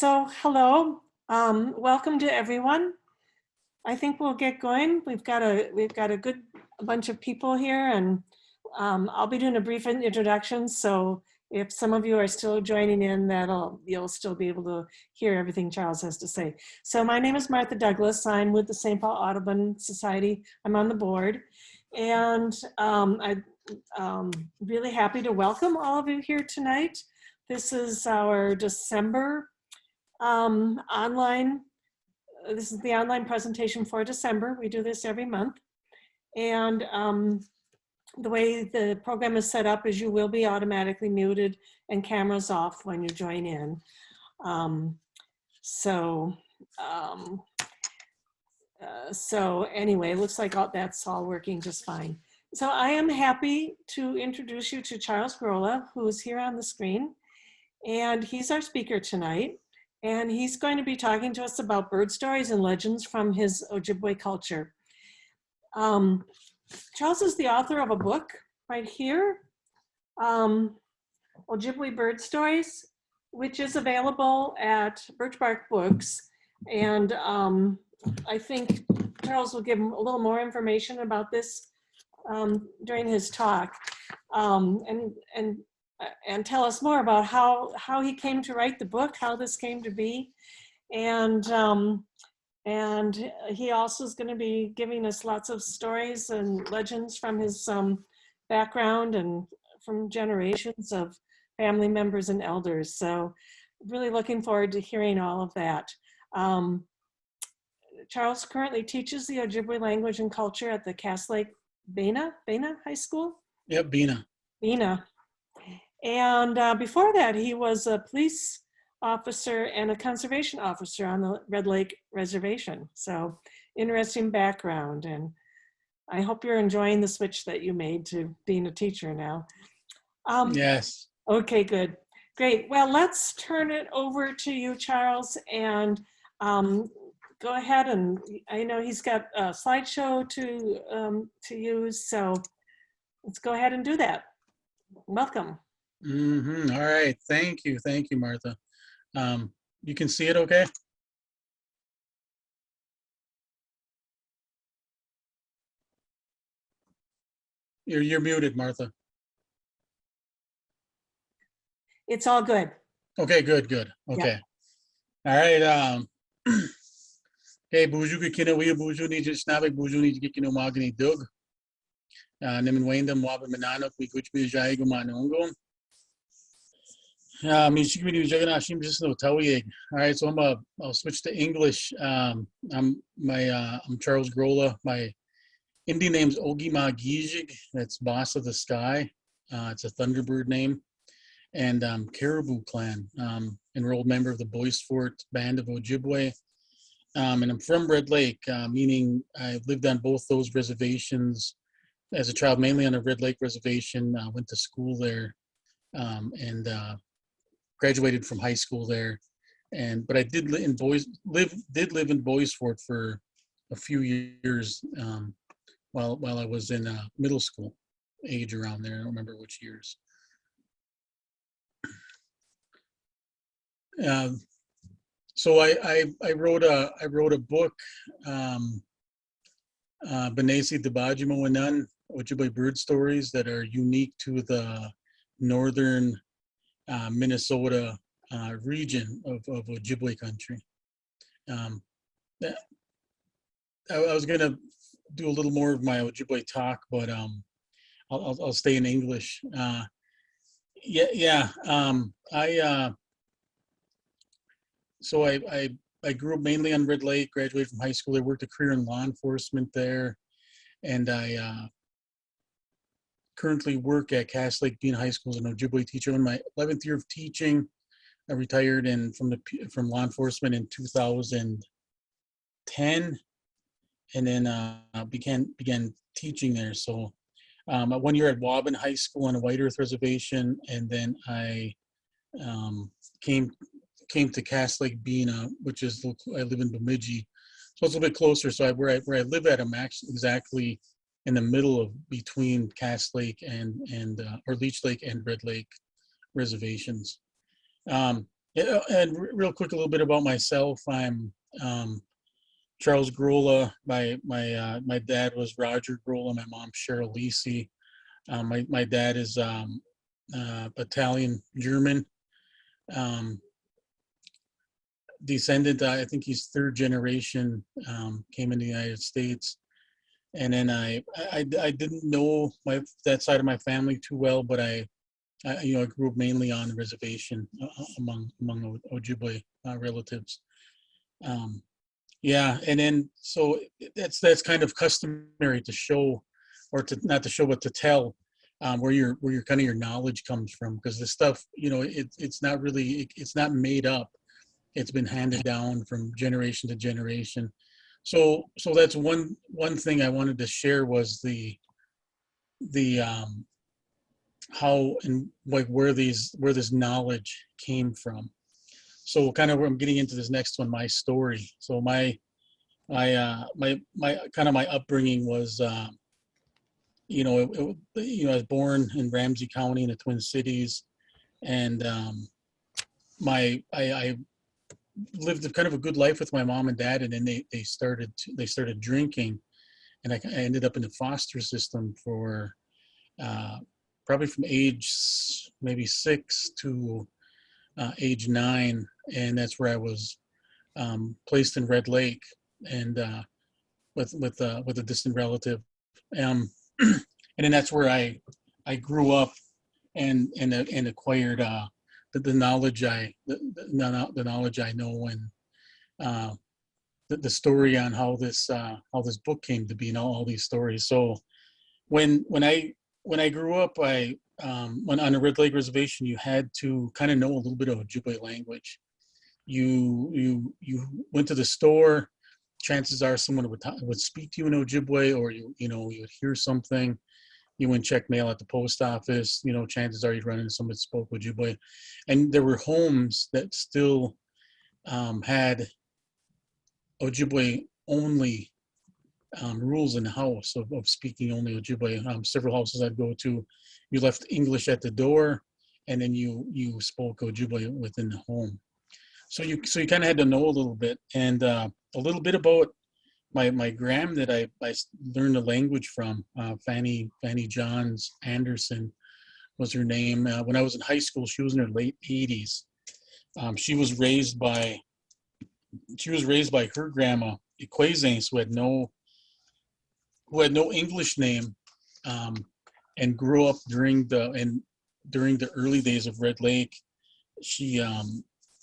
So hello, welcome to everyone. I think we'll get going. We've got a good bunch of people here, and I'll be doing a brief introduction. So if some of you are still joining in, you'll still be able to hear everything Charles has to say. So my name is Martha Douglas. I'm with the St. Paul Audubon Society. I'm on the board, and I'm really happy to welcome all of you here tonight. This is our December this is the online presentation for December. We do this every month. And the way the program is set up is you will be automatically muted and cameras off when you join in. So anyway, it looks like that's all working just fine. So I am happy to introduce you to Charles Grolla, who is here on the screen. And he's our speaker tonight. And he's going to be talking to us about bird stories and legends from his Ojibwe culture. Charles is the author of a book right here, Ojibwe Bird Stories, which is available at Birch Bark Books. And I think Charles will give a little more information about this during his talk, and tell us more about how he came to write the book, how this came to be. And he also is going to be giving us lots of stories and legends from his background and from generations of family members and elders. So really looking forward to hearing all of that. Charles currently teaches the Ojibwe language and culture at the Cass Lake-Bena High School? Yep, Bena. Bena. And before that, he was a police officer and a conservation officer on the Red Lake Reservation. So interesting background. And I hope you're enjoying the switch that you made to being a teacher now. Yes. Okay, good. Great. Well, let's turn it over to you, Charles, and go ahead. And I know he's got a slideshow to use. So let's go ahead and do that. Welcome. All right. Thank you, Martha. You can see it okay? You're muted, Martha. It's all good. Okay, good. Okay. Yeah. All right. Okay, buju ke kina we buju ni just nabek buju ni ke kino magni dug. Nemen wendam wabe menanok we Ogimaagiizhig manongo. All right, so I'll switch to English. I'm Charles Grolla. My Indian name's Ogimaagiizhig. That's boss of the sky. It's a Thunderbird name. And Caribou Clan, enrolled member of the Bois Forte band of Ojibwe. And I'm from Red Lake, meaning I lived on both those reservations as a child, mainly on a Red Lake reservation. Went to school there, and graduated from high school there. But I did live in Bois Forte for a few years while I was in middle school age, around there. I don't remember which years. So I wrote a book, Benesi Debajimo Wanan, Ojibwe Bird Stories, that are unique to the northern Minnesota region of Ojibwe country. I was gonna do a little more of my Ojibwe talk, but I'll stay in English. So I grew up mainly on Red Lake, graduated from high school. I worked a career in law enforcement there, and I currently work at Cass Lake-Bena High School as an Ojibwe teacher. In my 11th year of teaching, I retired from law enforcement in 2010, and then began teaching there. So 1 year at Waubun High School on a White Earth reservation, and then I came to Cass Lake-Bena, which is, I live in Bemidji, so it's a little bit closer. So where I live at, I'm actually exactly in the middle between Cass Lake or Leech Lake and Red Lake reservations. Yeah, and real quick, a little bit about myself. I'm Charles Grolla. My dad was Roger Grolla. My mom Cheryl Lisi. My dad is Italian German. Um, Descendant. I think he's third generation. Came in the United States, and then I didn't know that side of my family too well, but I grew up mainly on the reservation among Ojibwe relatives. Um, yeah, and then so that's kind of customary to show, or to not to show, but to tell where your kind of your knowledge comes from, because this stuff, it's not really, it's not made up. It's been handed down from generation to generation. So that's one thing I wanted to share was the how and like where this knowledge came from. So kind of where I'm getting into this next one, my story. So my kind of my upbringing was, I was born in Ramsey County in the Twin Cities, and I lived kind of a good life with my mom and dad, and then they started drinking, and I ended up in the foster system for uh, probably from age maybe 6 to age 9, and that's where I was placed in Red Lake, and with a distant relative, and then that's where I grew up and acquired the knowledge the knowledge I know, and uh, the story on how this book came to be, and all these stories. So when I grew up, when on the Red Lake Reservation, you had to kind of know a little bit of Ojibwe language. You went to the store. Chances are someone would speak to you in Ojibwe, or you would hear something. You went check mail at the post office. Chances are you'd run into someone that spoke Ojibwe, and there were homes that still had Ojibwe only rules in the house of speaking only Ojibwe. Several houses I'd go to, you left English at the door, and then you spoke Ojibwe within the home. So you kind of had to know a little bit, and a little bit about my gram that I learned the language from. Fanny Johns Anderson was her name. When I was in high school, she was in her late 80s. She was raised by her grandma Equazanes, who had no English name, and grew up during the early days of Red Lake. She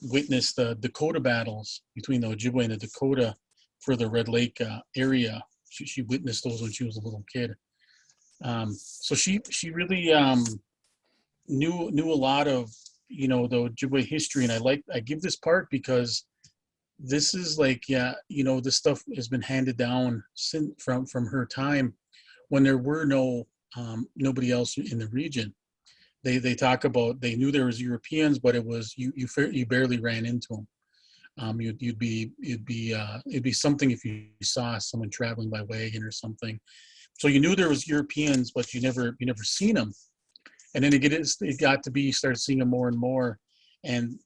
witnessed the Dakota battles between the Ojibwe and the Dakota for the Red Lake area. She witnessed those when she was a little kid. So she really knew a lot of the Ojibwe history, and I give this part because this is like, this stuff has been handed down from her time, when there were nobody else in the region. They talk about, they knew there was Europeans, but it was you barely ran into them. It'd be something if you saw someone traveling by wagon or something. So you knew there was Europeans, but you never seen them. And then it got to be, you started seeing them more and more. And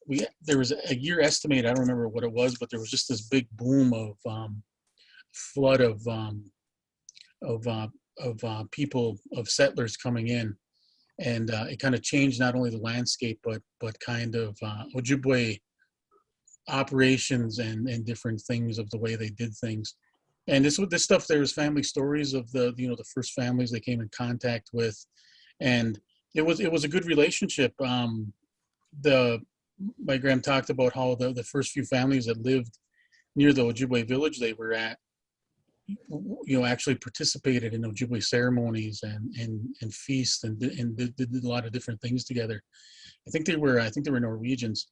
there was a year estimated, I don't remember what it was, but there was just this big boom of flood of people, of settlers coming in, and it kind of changed not only the landscape, but kind of Ojibwe operations and different things of the way they did things. And this stuff, there was family stories of the first families they came in contact with, and it was a good relationship. My grand talked about how the first few families that lived near the Ojibwe village they were at, actually participated in Ojibwe ceremonies and feasts, and did a lot of different things together. I think they were Norwegians,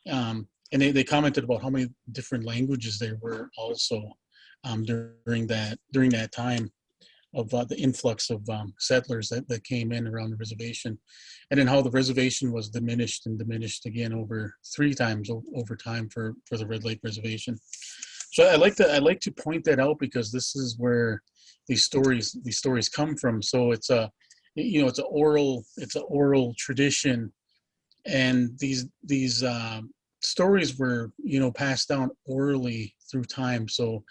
and they commented about how many different languages there were also during that time of the influx of settlers that came in around the reservation, and then how the reservation was diminished and diminished again over 3 times over time for the Red Lake Reservation. So I like to point that out, because this is where these stories come from. So it's it's an oral tradition, and these stories were, passed down orally through time. So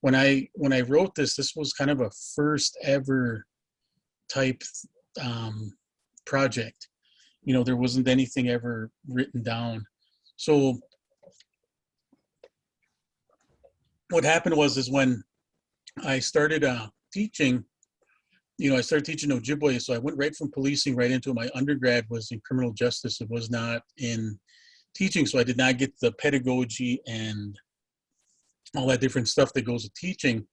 when I wrote this was kind of a first ever type project. There wasn't anything ever written down. So what happened is when I started teaching, I started teaching Ojibwe. So I went right from policing right into it. My undergrad was in criminal justice. It was not in teaching. So I did not get the pedagogy and all that different stuff that goes with teaching.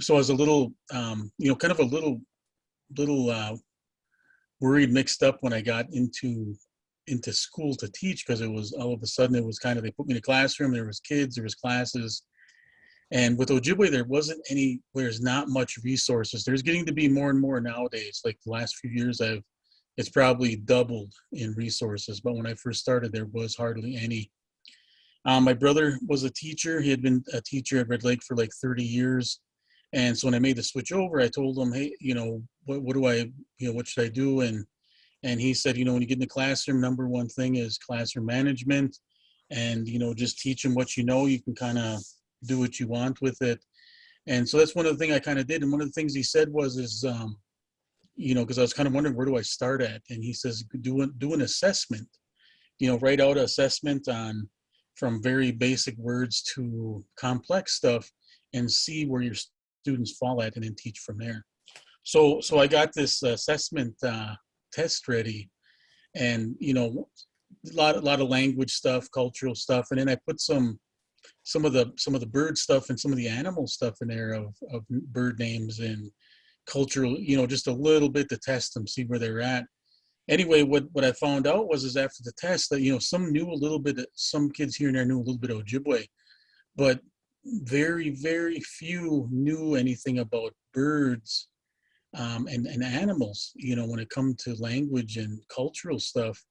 So I was a little, kind of a little worried, mixed up when I got into school to teach, because it was all of a sudden it was kind of, they put me in a classroom, there was kids, there was classes. And with Ojibwe, there's not much resources. There's getting to be more and more nowadays. Like the last few years, it's probably doubled in resources. But when I first started, there was hardly any. My brother was a teacher. He had been a teacher at Red Lake for like 30 years. And so when I made the switch over, I told him, hey, what should I do? And he said, when you get in the classroom, number one thing is classroom management, and, just teach them what you can kind of do what you want with it. And so that's one of the things I kind of did. And one of the things he said because I was kind of wondering, where do I start at? And he says, do an assessment, write out an assessment from very basic words to complex stuff, and see where your students fall at, and then teach from there. So I got this assessment test ready, and a lot of language stuff, cultural stuff, and then I put some of the bird stuff and some of the animal stuff in there of bird names and cultural, just a little bit to test them, see where they're at. Anyway, what I found out is after the test that some knew a little bit, some kids here and there knew a little bit of Ojibwe, but very, very few knew anything about birds and animals, when it come to language and cultural stuff.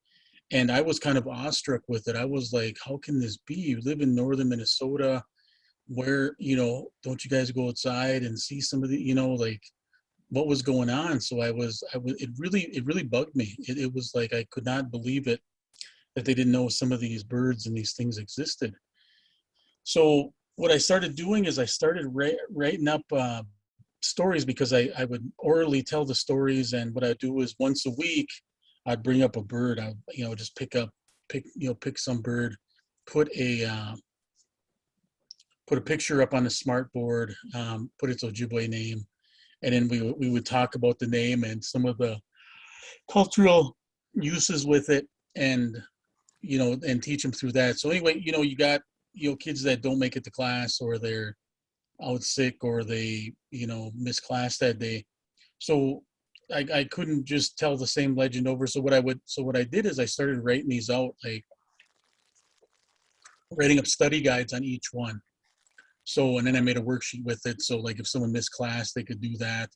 And I was kind of awestruck with it. I was like, how can this be? You live in northern Minnesota, where, don't you guys go outside and see some of the, like what was going on? So it really bugged me. It was like, I could not believe it, that they didn't know some of these birds and these things existed. So what I started doing is I started writing up stories, because I would orally tell the stories. And what I do is once a week, I'd bring up a bird. I just pick some bird, put a picture up on the smart board, put its Ojibwe name, and then we would talk about the name and some of the cultural uses with it, and and teach them through that. So anyway, you got kids that don't make it to class, or they're out sick, or they miss class that day. So I couldn't just tell the same legend over. So what I did is I started writing these out, like writing up study guides on each one. So, and then I made a worksheet with it. So like if someone missed class, they could do that.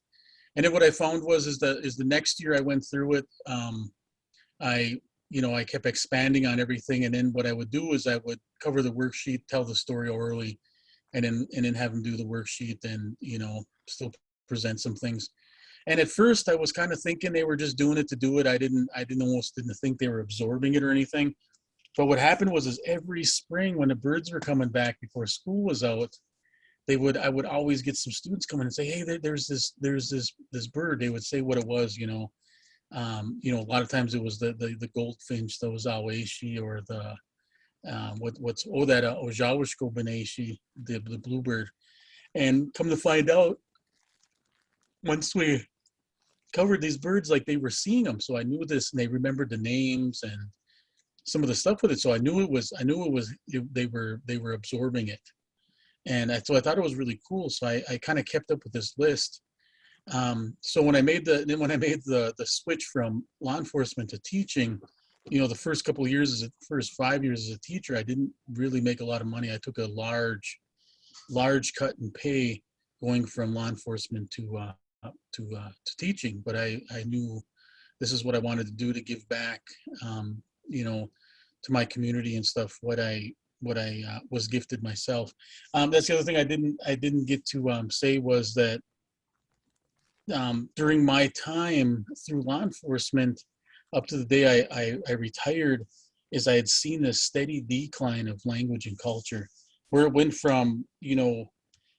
And then what I found is the next year I went through it, I kept expanding on everything. And then what I would do is I would cover the worksheet, tell the story orally, and then have them do the worksheet, and still present some things. And at first I was kind of thinking they were just doing it to do it. I almost didn't think they were absorbing it or anything. But what happened is every spring when the birds were coming back before school was out, I would always get some students coming and say, hey, there's this bird. They would say what it was, a lot of times it was the goldfinch, that was Awaishi, or the Ojibwe-Bird, the bluebird. And come to find out, once we covered these birds, like they were seeing them. So I knew this, and they remembered the names and some of the stuff with it. So I knew they were absorbing it. And so I thought it was really cool. So I kind of kept up with this list. So when I made the switch from law enforcement to teaching, the first 5 years as a teacher, I didn't really make a lot of money. I took a large cut in pay going from law enforcement to teaching. But I knew this is what I wanted to do, to give back, to my community and stuff, what I was gifted myself. That's the other thing I didn't get to say, was that during my time through law enforcement, up to the day I retired, is I had seen a steady decline of language and culture, where it went from,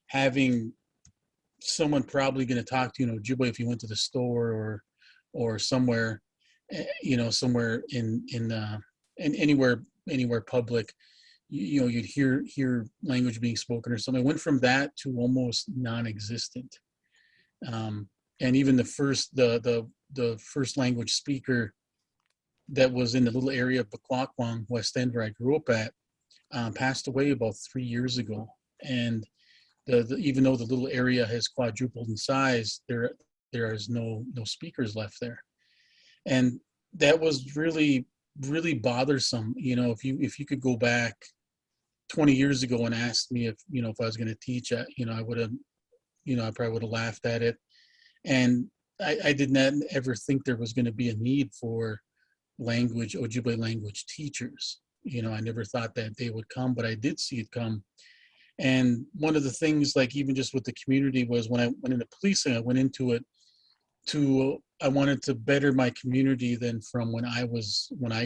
having someone probably going to talk to you in Ojibwe if you went to the store or somewhere, somewhere in anywhere public, you'd hear language being spoken or something. It went from that to almost non-existent. And even the first language speaker that was in the little area of Bakwakwang, West End, where I grew up at, passed away about 3 years ago. And even though the little area has quadrupled in size, there is no speakers left there. And that was really, really bothersome. If you could go back 20 years ago and asked me if I was going to teach, I would have, I probably would have laughed at it. And I did not ever think there was going to be a need for Ojibwe language teachers. I never thought that they would come, but I did see it come. And one of the things, like even just with the community, was when I went into policing, I went into it I wanted to better my community than from when I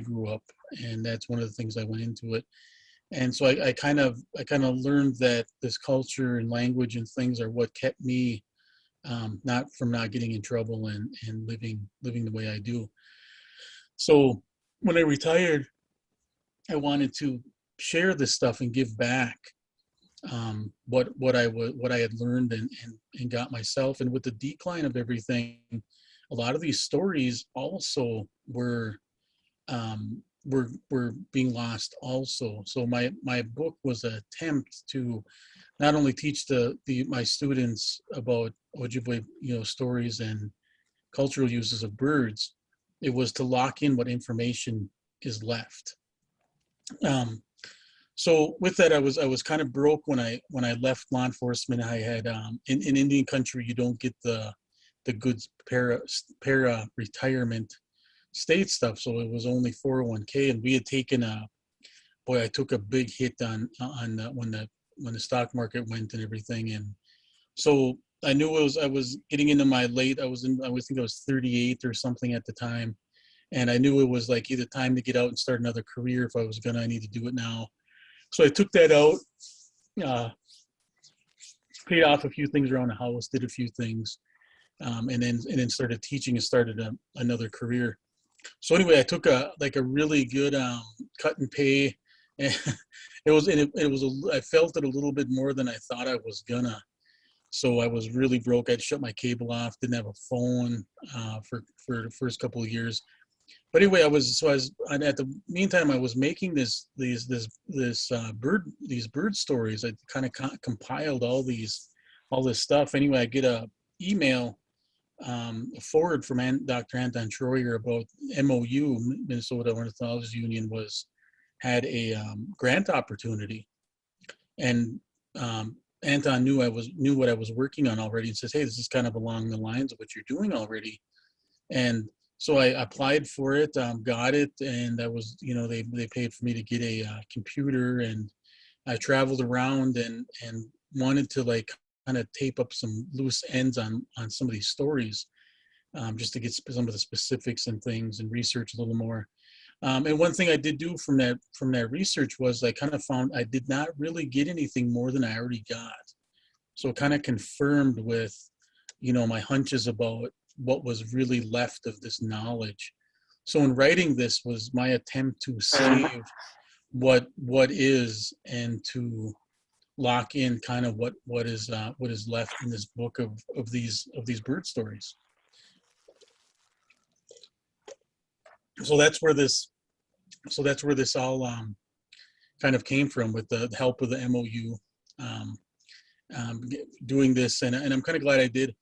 grew up. And that's one of the things I went into it. And so I kind of learned that this culture and language and things are what kept me not getting in trouble and living the way I do. So when I retired, I wanted to share this stuff and give back what I had learned and got myself. And with the decline of everything, a lot of these stories also were being lost also. So my book was an attempt to not only teach my students about Ojibwe stories and cultural uses of birds, it was to lock in what information is left. So with that, I was kind of broke when I left law enforcement. I had in Indian country, you don't get the good para retirement state stuff, so it was only 401k, and we had taken I took a big hit on when the stock market went and everything, and so I knew I was getting into my late. I think I was 38 or something at the time, and I knew it was like either time to get out and start another career. If I was I need to do it now. So I took that out, paid off a few things around the house, did a few things, and then started teaching and started another career. So anyway, I took a really good cut and pay, and I felt it a little bit more than I thought I was gonna. So I was really broke. I'd shut my cable off, didn't have a phone for the first couple of years. But anyway, at the meantime, I was making these bird stories. I kind of compiled all this stuff. Anyway, I get a email forward from Dr. Anton Troyer about MOU, Minnesota Ornithologists Union, had a grant opportunity, and Anton knew what I was working on already, and says, "Hey, this is kind of along the lines of what you're doing already," and so I applied for it, got it, and I was, they paid for me to get a computer, and I traveled around and wanted to kind of tape up some loose ends on some of these stories, just to get some of the specifics and things and research a little more. And one thing I did do from that research was I kind of found I did not really get anything more than I already got. So it kind of confirmed with, my hunches about what was really left of this knowledge. So in writing this was my attempt to save what is, and to lock in kind of what is left in this book of these bird stories. So that's where this all kind of came from, with the help of the MOU, doing this, and I'm kind of glad I did.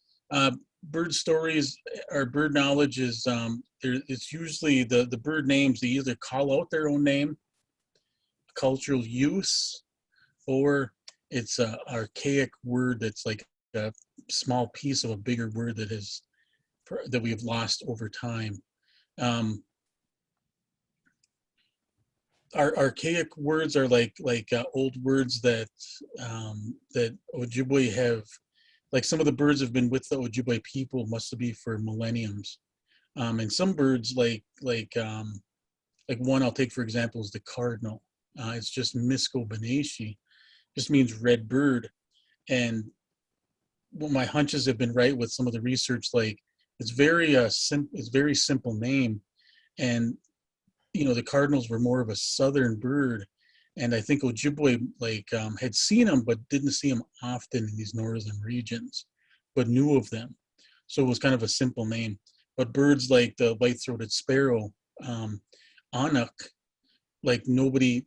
Bird stories or bird knowledge is it's usually the bird names. They either call out their own name, cultural use, or it's an archaic word that's like a small piece of a bigger word that we have lost over time. Our archaic words are like old words that Ojibwe have. Like some of the birds have been with the Ojibwe people, must be for millenniums, and some birds like like one I'll take for example is the cardinal. It's just Miskobenashi, just means red bird. And well, my hunches have been right with some of the research. Like it's it's very simple name, and the cardinals were more of a southern bird, and I think Ojibwe had seen them but didn't see them often in these northern regions, but knew of them. So it was kind of a simple name. But birds like the white-throated sparrow, Anak, like nobody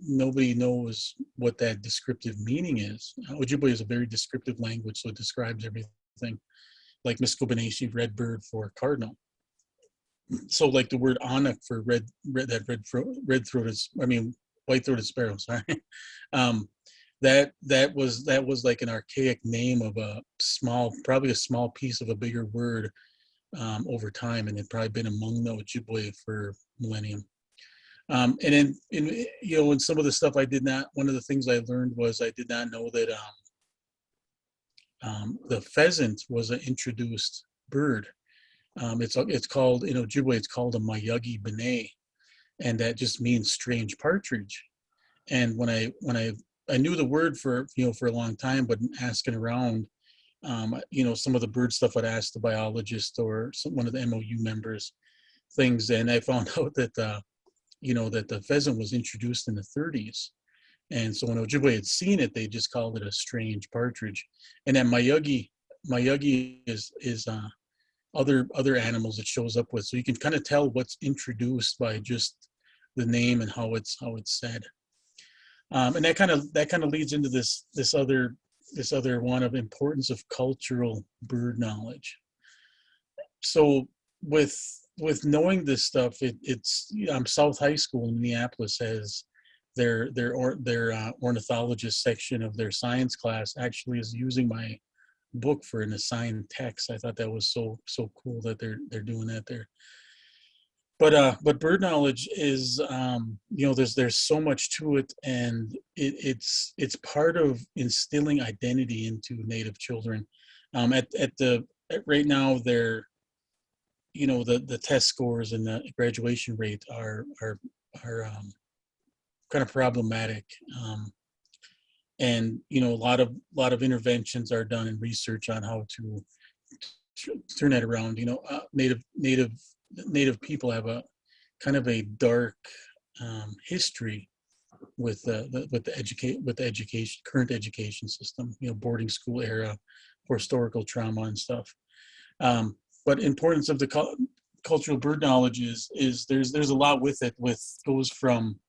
knows what that descriptive meaning is. Ojibwe is a very descriptive language, so it describes everything. Like Miskobenashi, red bird for cardinal. So like the word Anak for white-throated sparrow. Sorry, that was like an archaic name of probably a small piece of a bigger word over time, and it probably been among the Ojibwe for millennium. And then in some of the stuff one of the things I learned was I did not know that the pheasant was an introduced bird. It's called, in Ojibwe, it's called a Mayagi-Bene, and that just means strange partridge. And when I knew the word for a long time, but asking around, some of the bird stuff I'd ask the biologist or one of the MOU members things, and I found out that that the pheasant was introduced in the 30s. And so when Ojibwe had seen it, they just called it a strange partridge. And that Mayagi is other animals it shows up with. So you can kind of tell what's introduced by just the name and how it's said. And that kind of leads into this other one of importance of cultural bird knowledge. So with knowing this stuff, it's South High School in Minneapolis has their ornithologist section of their science class actually is using my book for an assigned text. I thought that was so cool that they're doing that there. But bird knowledge is there's so much to it, and it's part of instilling identity into Native children. Right now they're the test scores and the graduation rate are kind of problematic, and a lot of interventions are done in research on how to turn that around. Native people have a kind of a dark history with the education, current education system, boarding school era, historical trauma and stuff. But importance of the cultural bird knowledge is there's a lot with it. Goes from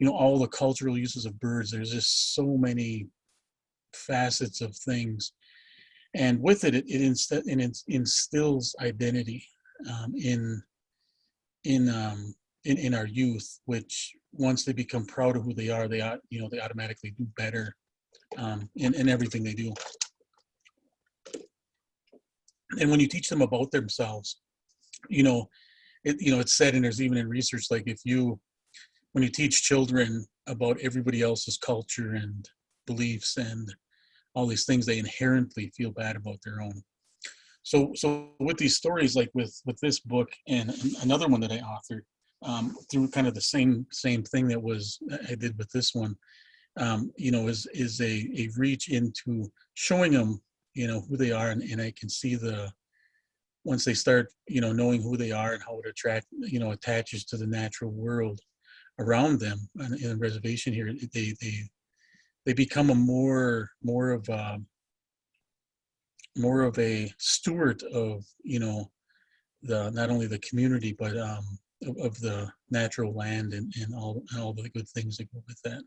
all the cultural uses of birds. There's just so many facets of things, and with it instills identity in our youth. Which once they become proud of who they are, they automatically do better in everything they do. And when you teach them about themselves, it's said, and there's even in research, like when you teach children about everybody else's culture and beliefs and all these things, they inherently feel bad about their own. So with these stories, like with this book and another one that I authored, through kind of the same thing that I did with this one, is a reach into showing them who they are, and I can see once they start knowing who they are and how it attaches to the natural world around them in the reservation here, they become a more of a steward of not only the community but of the natural land and all the good things that go with that.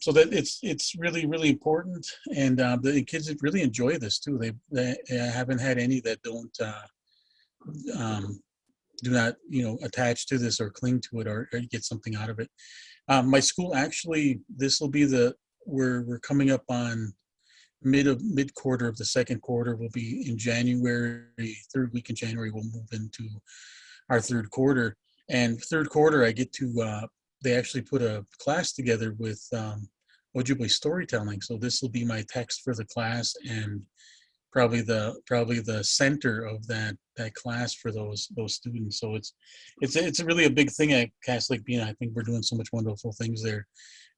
So that it's really, really important, and the kids really enjoy this too. They haven't had any that do not attach to this or cling to it or get something out of it. My school actually, this will be we're coming up on mid quarter of the second quarter. Will be in January, third week in January. We'll move into our third quarter, and third quarter I get to. They actually put a class together with Ojibwe storytelling. So this will be my text for the class and probably the center of that class for those students. So it's really a big thing at Cass Lake-Bena. I think we're doing so much wonderful things there,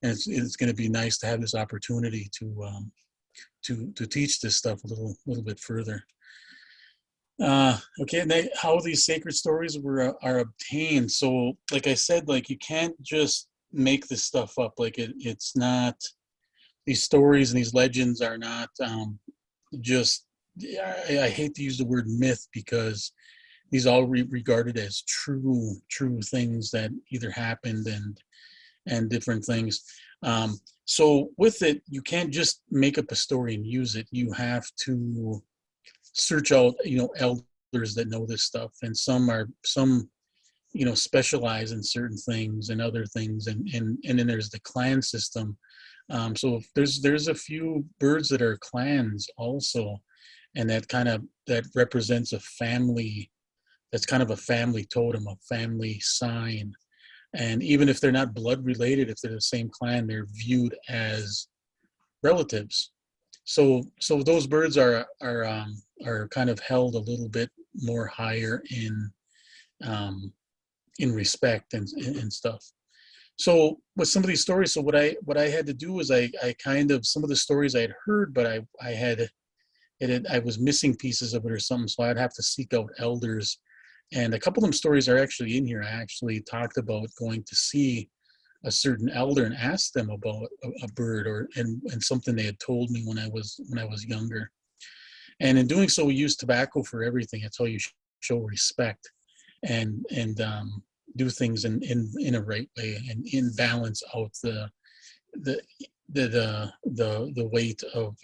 and it's going to be nice to have this opportunity to teach this stuff a little bit further. Okay, and how these sacred stories are obtained. So, like I said, like you can't just make this stuff up. Like it's not, these stories and these legends are not just. I hate to use the word myth because these all regarded as true things that either happened and different things. So with it, you can't just make up a story and use it. You have to search out, elders that know this stuff, and some specialize in certain things and other things, and then there's the clan system. So there's a few birds that are clans also, and that represents a family. That's kind of a family totem, a family sign. And even if they're not blood related, if they're the same clan, they're viewed as relatives. So those birds are kind of held a little bit more higher in respect and stuff. So with some of these stories, so what I had to do was I kind of, some of the stories I had heard, but I was missing pieces of it or something, so I'd have to seek out elders. And a couple of them stories are actually in here. I actually talked about going to see a certain elder and asked them about a bird and something they had told me when I was younger. And in doing so, we use tobacco for everything. That's how you show respect and do things in a right way and in balance out the weight of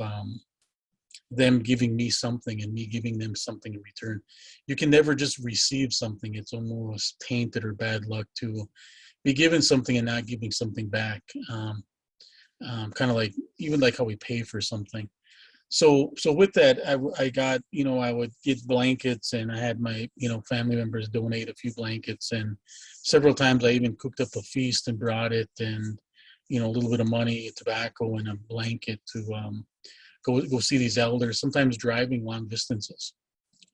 them giving me something and me giving them something in return. You can never just receive something. It's almost tainted or bad luck to be given something and not giving something back. Kind of like, even like how we pay for something. So with that, I got, I would get blankets, and I had my, family members donate a few blankets, and several times I even cooked up a feast and brought it, and, a little bit of money, tobacco, and a blanket to go see these elders, sometimes driving long distances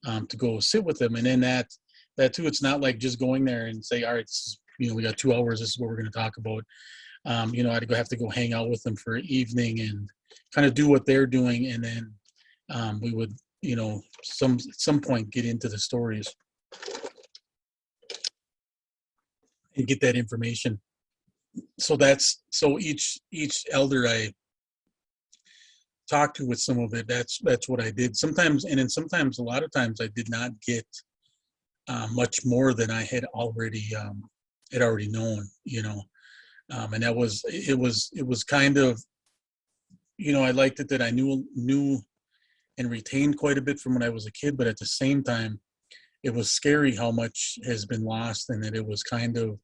to go sit with them. And then that too, it's not like just going there and say, all right, this is, we got 2 hours, this is what we're going to talk about. I'd have to go hang out with them for an evening and kind of do what they're doing, and then we would, some point get into the stories and get that information. So each elder I talked to with some of it, that's what I did. Sometimes, and then sometimes, a lot of times, I did not get much more than I had already known, and it was kind of, I liked it that I knew and retained quite a bit from when I was a kid, but at the same time, it was scary how much has been lost, and that it was kind of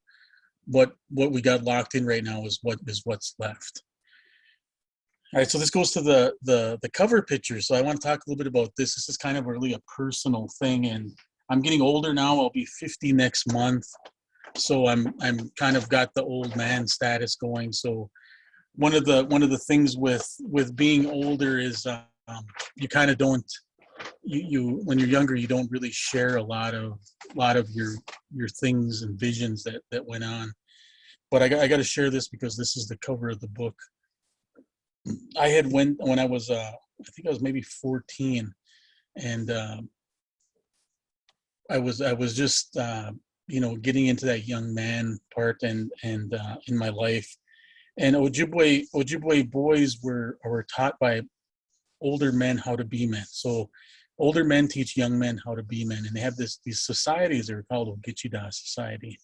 what we got locked in right now is what's left. All right, so this goes to the cover picture. So I want to talk a little bit about this. This is kind of really a personal thing, and I'm getting older now. I'll be 50 next month, so I'm kind of got the old man status going. So one of the things with being older is you kind of don't, you when you're younger, you don't really share a lot of your things and visions that went on. But I got to share this because this is the cover of the book. I had when I was I think I was maybe 14, and I was just getting into that young man part and in my life. And Ojibwe boys were taught by older men how to be men. So older men teach young men how to be men, and they have these societies that are called Ogimaagiizhig-Charles Society.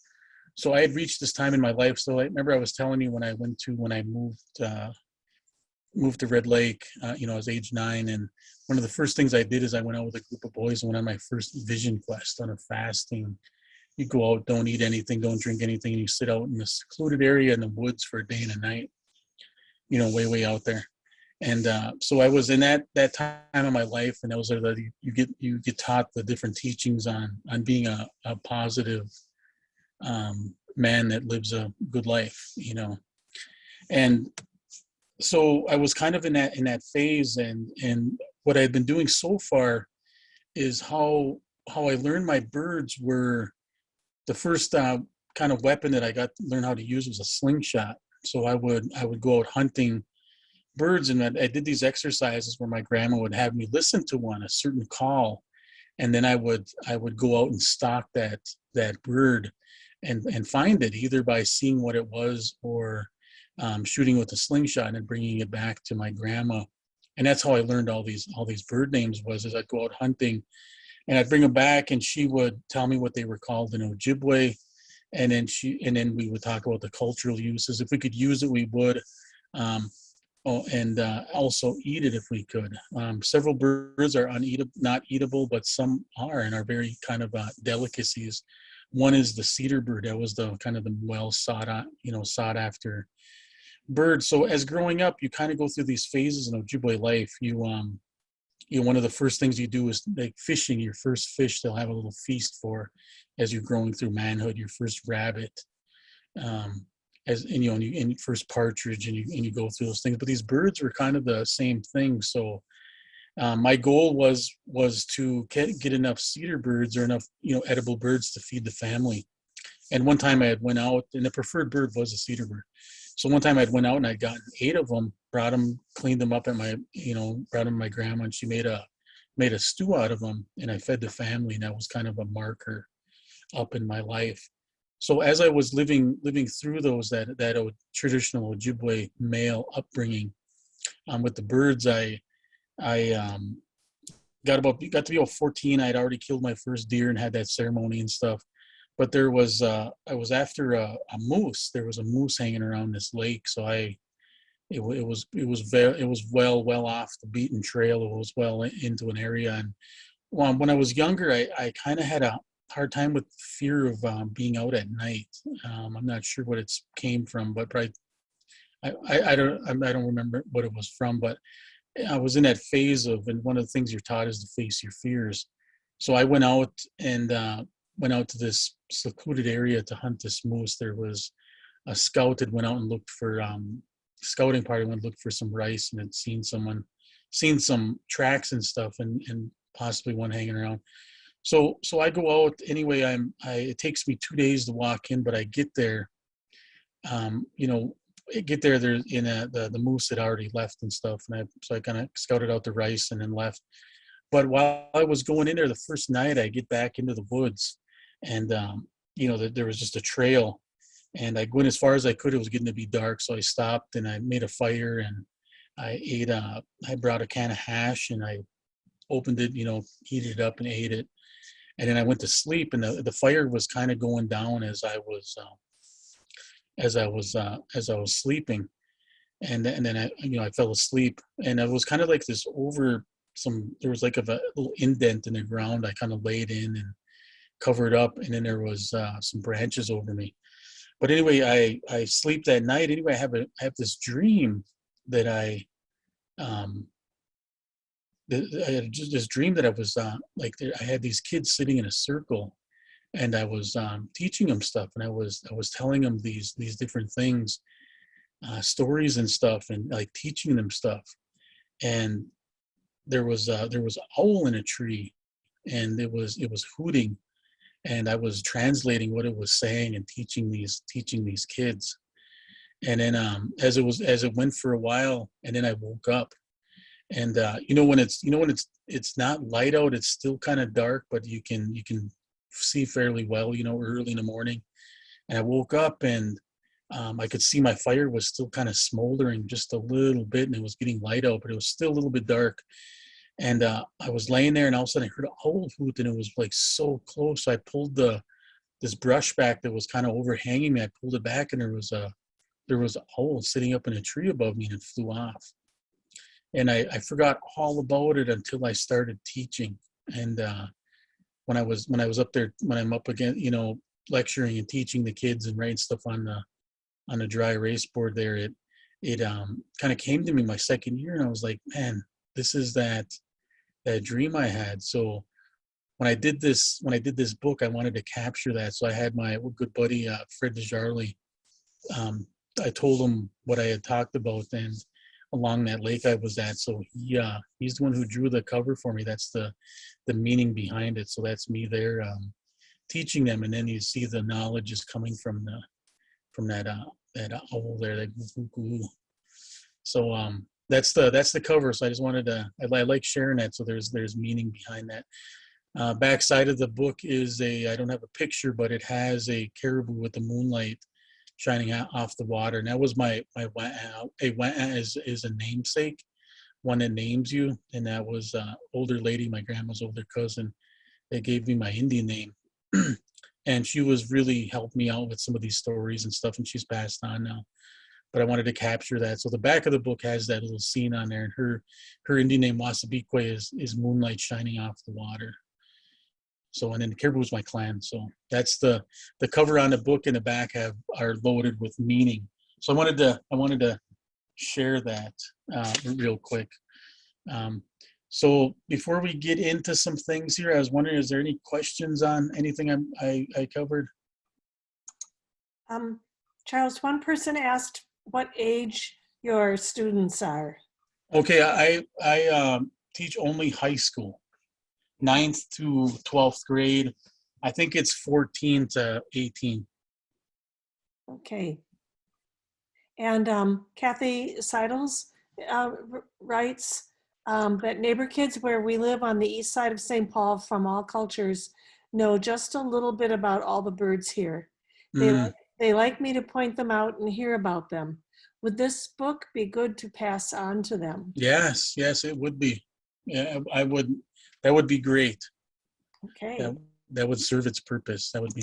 So I had reached this time in my life. So I remember I was telling you when I moved to Red Lake, I was age 9, and one of the first things I did is I went out with a group of boys and went on my first vision quest on a fasting. You go out, don't eat anything, don't drink anything, and you sit out in a secluded area in the woods for a day and a night, way out there. And so I was in that time of my life, and those are you get taught the different teachings on being a positive man that lives a good life, and so I was kind of in that phase, and what I had been doing so far is how I learned my birds were the first kind of weapon that I got to learn how to use was a slingshot. So I would go out hunting birds, and I did these exercises where my grandma would have me listen to a certain call, and then I would go out and stalk that bird and find it either by seeing what it was or shooting with a slingshot and bringing it back to my grandma. And that's how I learned all these bird names was as I'd go out hunting and I'd bring them back and she would tell me what they were called in Ojibwe. And then we would talk about the cultural uses. If we could use it, we would. Um, and also eat it if we could. Several birds are not eatable, but some are and are very kind of delicacies. One is the cedar bird. That was the kind of the well sought after bird. So as growing up, you kind of go through these phases in Ojibwe life. One of the first things you do is like fishing. Your first fish, they'll have a little feast for as you're growing through manhood. Your first rabbit. And first partridge, and you go through those things. But these birds were kind of the same thing. So my goal was to get enough cedar birds or enough edible birds to feed the family. And one time I had went out, and the preferred bird was a cedar bird. So one time I'd went out and I'd gotten 8 of them, brought them, cleaned them up at brought them to my grandma, and she made a stew out of them, and I fed the family, and that was kind of a marker up in my life. So as I was living through that traditional Ojibwe male upbringing with the birds, I got to be about 14. I'd already killed my first deer and had that ceremony and stuff. But I was after a moose. There was a moose hanging around this lake, so it was well off the beaten trail. It was well into an area, and when I was younger, I kind of had a hard time with fear of being out at night. I'm not sure what it came from, but probably I don't remember what it was from. But I was in that phase and one of the things you're taught is to face your fears. So I went out to this secluded area to hunt this moose. There was a scout that went out and looked for scouting party went and looked for some rice and had seen some tracks and stuff and possibly one hanging around. So I go out anyway. It takes me 2 days to walk in, but I get there. There's the moose had already left and stuff, and I kind of scouted out the rice and then left. But while I was going in there the first night, I get back into the woods, and there was just a trail, and I went as far as I could. It was getting to be dark, so I stopped and I made a fire and I ate. I brought a can of hash and I opened it, heated it up and ate it. And then I went to sleep, and the fire was kind of going down as I was sleeping, and then I fell asleep, and it was kind of like this there was like a little indent in the ground. I kind of laid in and covered up, and then there was some branches over me. But anyway, I sleep that night. Anyway, I have this dream that I had just this dream that I was I had these kids sitting in a circle, and I was teaching them stuff, and I was telling them these different things, stories and stuff, and like teaching them stuff. And there was an owl in a tree, and it was hooting, and I was translating what it was saying and teaching these kids. And then as it went for a while, and then I woke up. And when it's not light out, it's still kind of dark, but you can see fairly well, early in the morning. And I woke up and I could see my fire was still kind of smoldering just a little bit, and it was getting light out, but it was still a little bit dark. And I was laying there, and all of a sudden I heard an owl hoot, and it was like so close. So I pulled this brush back that was kind of overhanging me. I pulled it back, and there was an owl sitting up in a tree above me, and it flew off. And I forgot all about it until I started teaching. And when I'm up again, lecturing and teaching the kids and writing stuff on the dry erase board there, it kind of came to me my second year, and I was like, man, this is that dream I had. So when I did this book, I wanted to capture that. So I had my good buddy Fred Desjardins. I told him what I had talked about, and along that lake I was at. So he's the one who drew the cover for me. That's the meaning behind it. So that's me there teaching them, and then you see the knowledge is coming from that owl there. That goo, goo, goo. So that's the cover. So I just wanted to I like sharing that. So there's meaning behind that. Backside of the book is I don't have a picture, but it has a caribou with the moonlight shining out off the water. And that was my is a namesake, one that names you. And that was older lady, my grandma's older cousin. They gave me my Indian name. And she was really helped me out with some of these stories and stuff, and she's passed on now. But I wanted to capture that. So the back of the book has that little scene on there, and her Indian name Wasabique is moonlight shining off the water. So, and then the caribou was my clan. So that's the cover on the book and the back are loaded with meaning. So I wanted to share that real quick. So before we get into some things here, I was wondering, is there any questions on anything I covered? Charles, one person asked what age your students are. Okay, I teach only high school. 9th to 12th grade. I think it's 14 to 18. Okay. And Kathy Seidels writes that neighbor kids where we live on the east side of St. Paul from all cultures know just a little bit about all the birds here. They like me to point them out and hear about them. Would this book be good to pass on to them? Yes, it would be. Yeah, I would. That would be great. Okay. That would serve its purpose. That would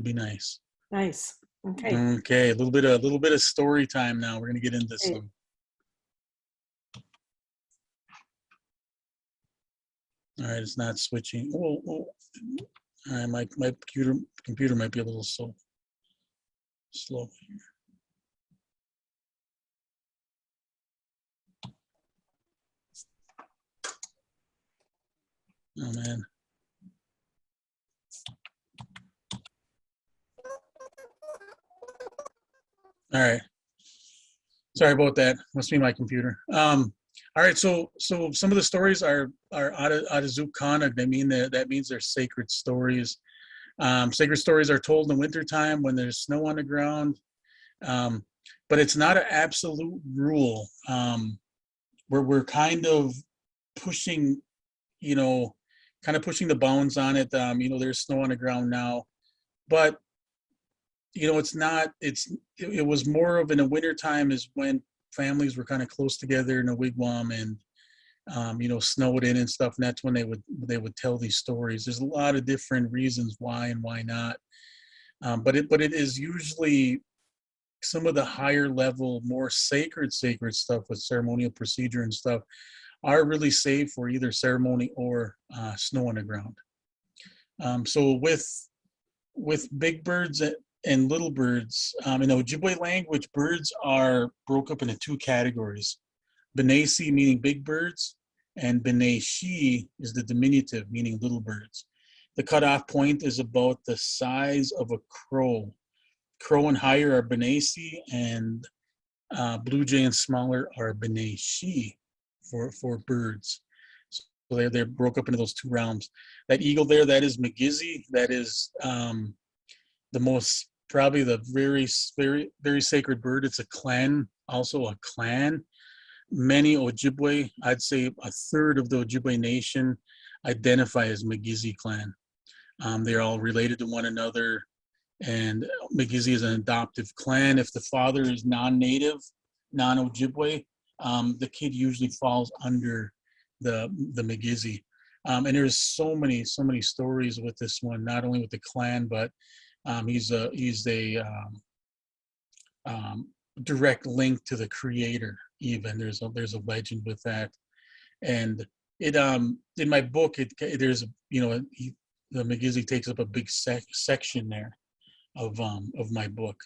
be nice. Nice. Okay. Okay, a little bit of story time now. We're gonna get into some. All right, it's not switching. Oh. All right, my computer might be a little slow here. Oh man. All right. Sorry about that. Must be my computer. All right. So some of the stories are out of Zukana. That means they're sacred stories. Sacred stories are told in the wintertime when there's snow on the ground. But it's not an absolute rule. We're kind of pushing, pushing the bounds on it. There's snow on the ground now, but it was more of in the wintertime is when families were kind of close together in a wigwam and snowed in and stuff, and that's when they would tell these stories. There's a lot of different reasons why and why not, but it is usually some of the higher level, more sacred stuff with ceremonial procedure and stuff are really safe for either ceremony or snow on the ground. So with big birds and little birds, in Ojibwe language, birds are broke up into two categories. Benesi, meaning big birds, and Beneshi is the diminutive, meaning little birds. The cutoff point is about the size of a crow. Crow and higher are Benesi, and blue jay and smaller are Beneshi for birds. So they're broke up into those two realms. That eagle there, that is Maagiizhig. That is probably the very, very, very sacred bird. It's a clan, also a clan. Many Ojibwe, I'd say a third of the Ojibwe nation identify as Maagiizhig clan. They're all related to one another, and Maagiizhig is an adoptive clan. If the father is non-native, non-Ojibwe, the kid usually falls under the Maagiizhig. And there's so many stories with this one, not only with the clan, but he's a direct link to the creator. Even there's a legend with that, and it in my book there's the Maagiizhig takes up a big section there of my book.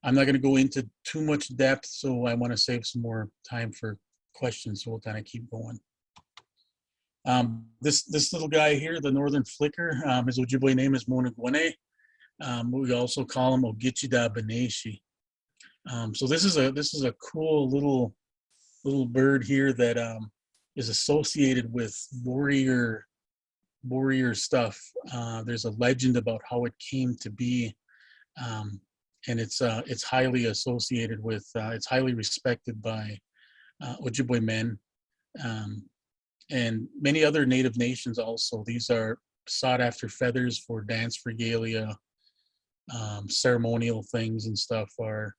I'm not going to go into too much depth, so I want to save some more time for questions. So we'll kind of keep going. This little guy here, the northern flicker, his Ojibwe name is Monagwene. We also call him Ogichi-da Beneshi. So this is a cool little little bird here that is associated with warrior stuff. There's a legend about how it came to be, and it's highly associated with. It's highly respected by Ojibwe men and many other Native nations. Also, these are sought after feathers for dance regalia, ceremonial things and stuff are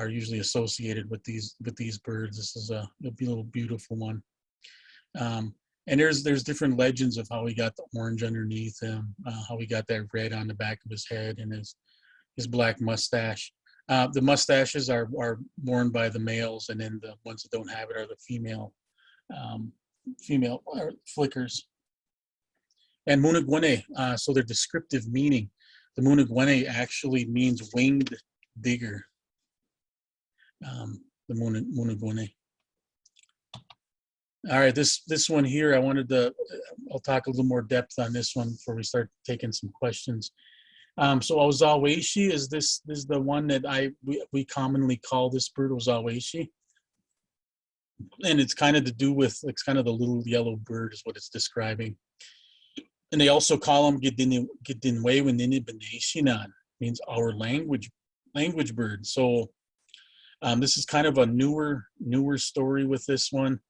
usually associated with these birds. This is a little beautiful one. And there's different legends of how he got the orange underneath him, how he got that red on the back of his head, and his black mustache. The mustaches are worn by the males, and then the ones that don't have it are the female flickers. And Munagwene, so their descriptive meaning. The Munagwene actually means winged digger. The Munagwene. All right, this one here, I'll talk a little more depth on this one before we start taking some questions. So Ozaweshi is the one that we commonly call this bird Ozaweshi. And it's kind of the little yellow bird is what it's describing. And they also call them Gidinwe, means our language bird. So this is kind of a newer story with this one.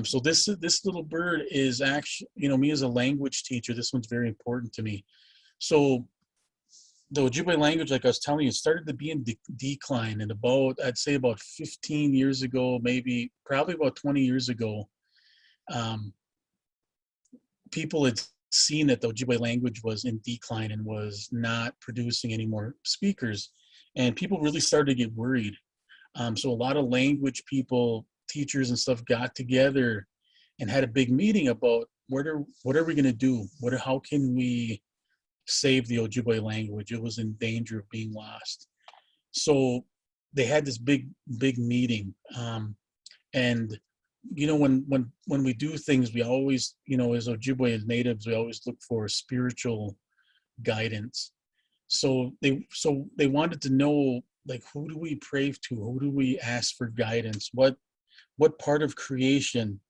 So this little bird is actually, me as a language teacher, this one's very important to me. So the Ojibwe language, like I was telling you, it started to be in decline, and I'd say about 15 years ago, probably about 20 years ago, people had seen that the Ojibwe language was in decline and was not producing any more speakers, and people really started to get worried. So a lot of language people, teachers and stuff, got together and had a big meeting about what are we going to do? How can we save the Ojibwe language? It was in danger of being lost. So they had this big meeting, and when we do things, we always, as Ojibwe as natives, we always look for spiritual guidance. So they wanted to know, like, who do we pray to? Who do we ask for guidance? What part of creation,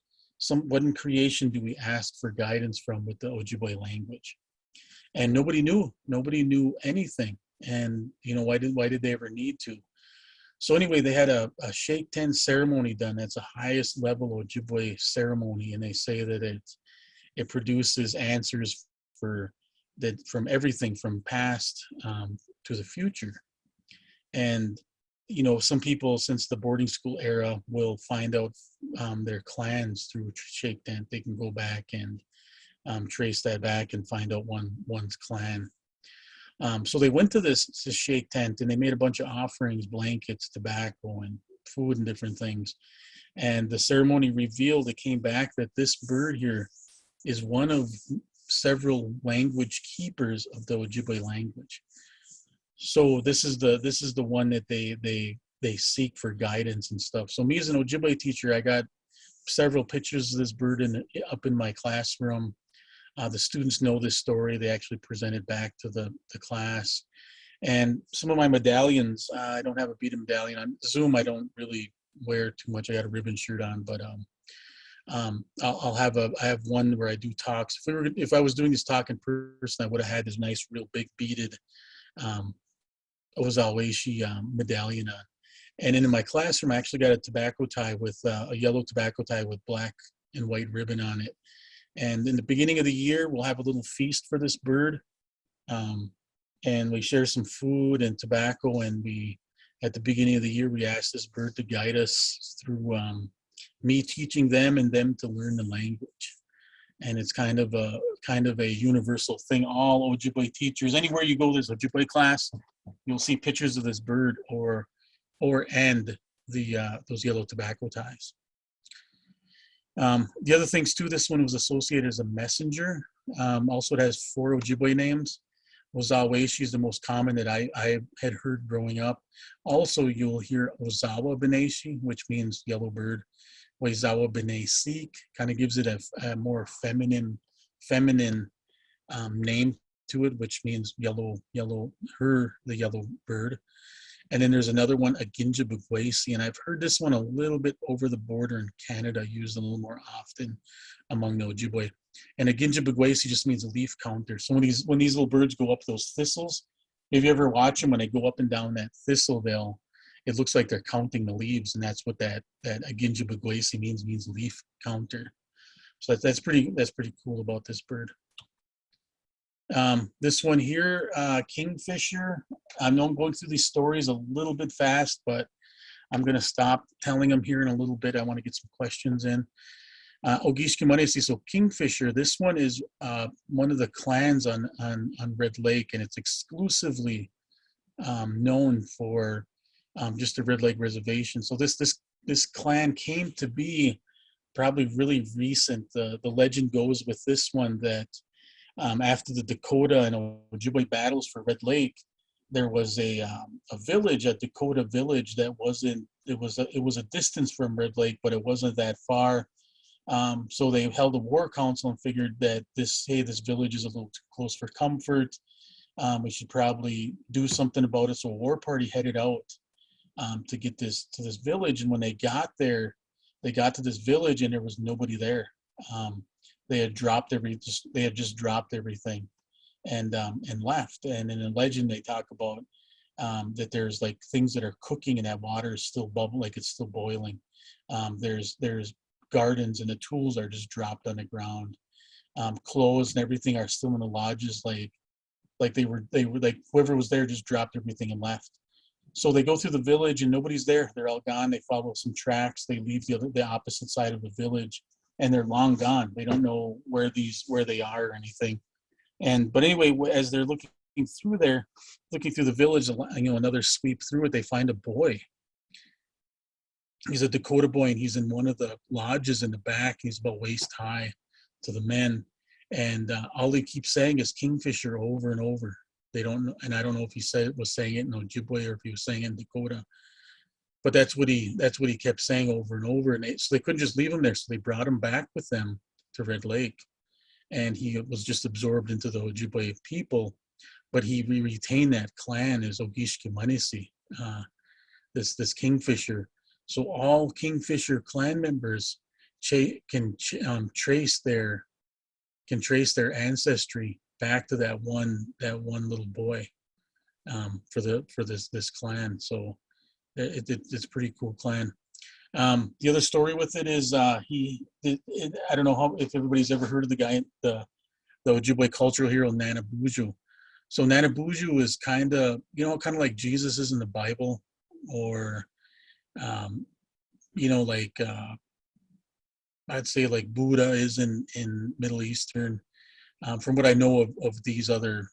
what in creation do we ask for guidance from with the Ojibwe language? And nobody knew anything. And why did they ever need to? So anyway, they had a Shake 10 ceremony done. That's the highest level Ojibwe ceremony, and they say that it produces answers from everything from past to the future. And some people, since the boarding school era, will find out their clans through Shake Tent. They can go back and trace that back and find out one's clan. So they went to this Shake Tent, and they made a bunch of offerings, blankets, tobacco, and food and different things. And the ceremony revealed, it came back that this bird here is one of several language keepers of the Ojibwe language. So this is the one that they seek for guidance and stuff. So me as an Ojibwe teacher, I got several pictures of this bird up in my classroom. The students know this story. They actually present it back to the class. And some of my medallions, I don't have a beaded medallion. On Zoom, I don't really wear too much. I got a ribbon shirt on, but I have one where I do talks. If I was doing this talk in person, I would have had this nice, real big beaded Ozaweshi medallion on. And then in my classroom, I actually got a tobacco tie with a yellow tobacco tie with black and white ribbon on it. And in the beginning of the year, we'll have a little feast for this bird. And we share some food and tobacco. And at the beginning of the year, we ask this bird to guide us through me teaching them and them to learn the language. And it's kind of a universal thing. All Ojibwe teachers, anywhere you go, there's Ojibwe class, you'll see pictures of this bird and those yellow tobacco ties. The other things too, this one was associated as a messenger. Also, it has 4 Ojibwe names. Ozaweshi is the most common that I had heard growing up. Also, you'll hear Ozawa Beneshi, which means yellow bird. Ozawa Benesik kind of gives it a more feminine name to it, which means the yellow bird. And then there's another one, Ogimaagiizhig-Charles, and I've heard this one a little bit over the border in Canada, used a little more often among the Ojibwe. And Ogimaagiizhig-Charles just means a leaf counter. So when these little birds go up those thistles, if you ever watch them, when they go up and down that thistle, it looks like they're counting the leaves, and that's what that Ogimaagiizhig-Charles means leaf counter. So that's pretty cool about this bird. This one here, kingfisher. I know I'm going through these stories a little bit fast, but I'm going to stop telling them here in a little bit. I want to get some questions in. Ogimaagiizhig-Charles, so kingfisher, this one is one of the clans on Red Lake, and it's exclusively known for just the Red Lake reservation. So this clan came to be probably really recent. The legend goes with this one that after the Dakota and Ojibwe battles for Red Lake, there was a village, a Dakota village that wasn't. It was a distance from Red Lake, but it wasn't that far. So they held a war council and figured that this village is a little too close for comfort. We should probably do something about it. So a war party headed out to get to this village, and when they got there, they got to this village and there was nobody there. They had just dropped everything and left. And in a legend they talk about that there's like things that are cooking and that water is still bubbling, like it's still boiling. There's gardens and the tools are just dropped on the ground. Clothes and everything are still in the lodges, like they were like whoever was there just dropped everything and left. So they go through the village and nobody's there. They're all gone. They follow some tracks. They leave the opposite side of the village, and they're long gone. They don't know where they are or anything. But anyway, as they're looking through the village, another sweep through it, they find a boy. He's a Dakota boy, and he's in one of the lodges in the back. He's about waist high to the men, and all he keeps saying is kingfisher over and over. They don't know, and I don't know if he was saying it in Ojibwe or if he was saying it in Dakota, but that's what he kept saying over and over. And so they couldn't just leave him there, so they brought him back with them to Red Lake, and he was just absorbed into the Ojibwe people. But he retained that clan as Ogimaagiizhig-Charles, this kingfisher. So all kingfisher clan members can trace their ancestry back to that one little boy for this clan. So it's a pretty cool clan. The other story with it is I don't know if everybody's ever heard of the guy, the Ojibwe cultural hero Nanabuju. So Nanabuju is kind of like Jesus is in the Bible, or like I'd say like Buddha is in Middle Eastern. From what I know of these other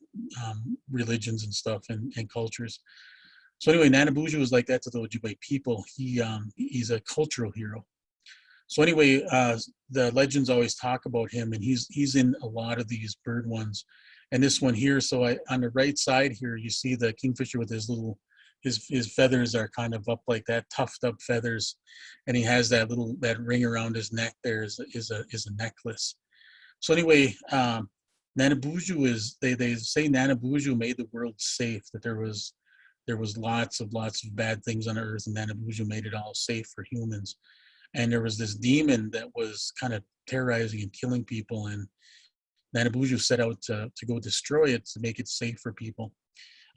religions and stuff and cultures. So anyway, Nanabuju is like that to the Ojibwe people. He's a cultural hero. So anyway, the legends always talk about him, and he's in a lot of these bird ones. And this one here, so on the right side here, you see the kingfisher with his feathers are kind of up like that, tufted up feathers, and he has that ring around his neck. There is a necklace. So anyway, Nanabuju they say Nanabuju made the world safe, that there was lots of bad things on earth, and Nanabuju made it all safe for humans. And there was this demon that was kind of terrorizing and killing people, and Nanabuju set out to go destroy it, to make it safe for people.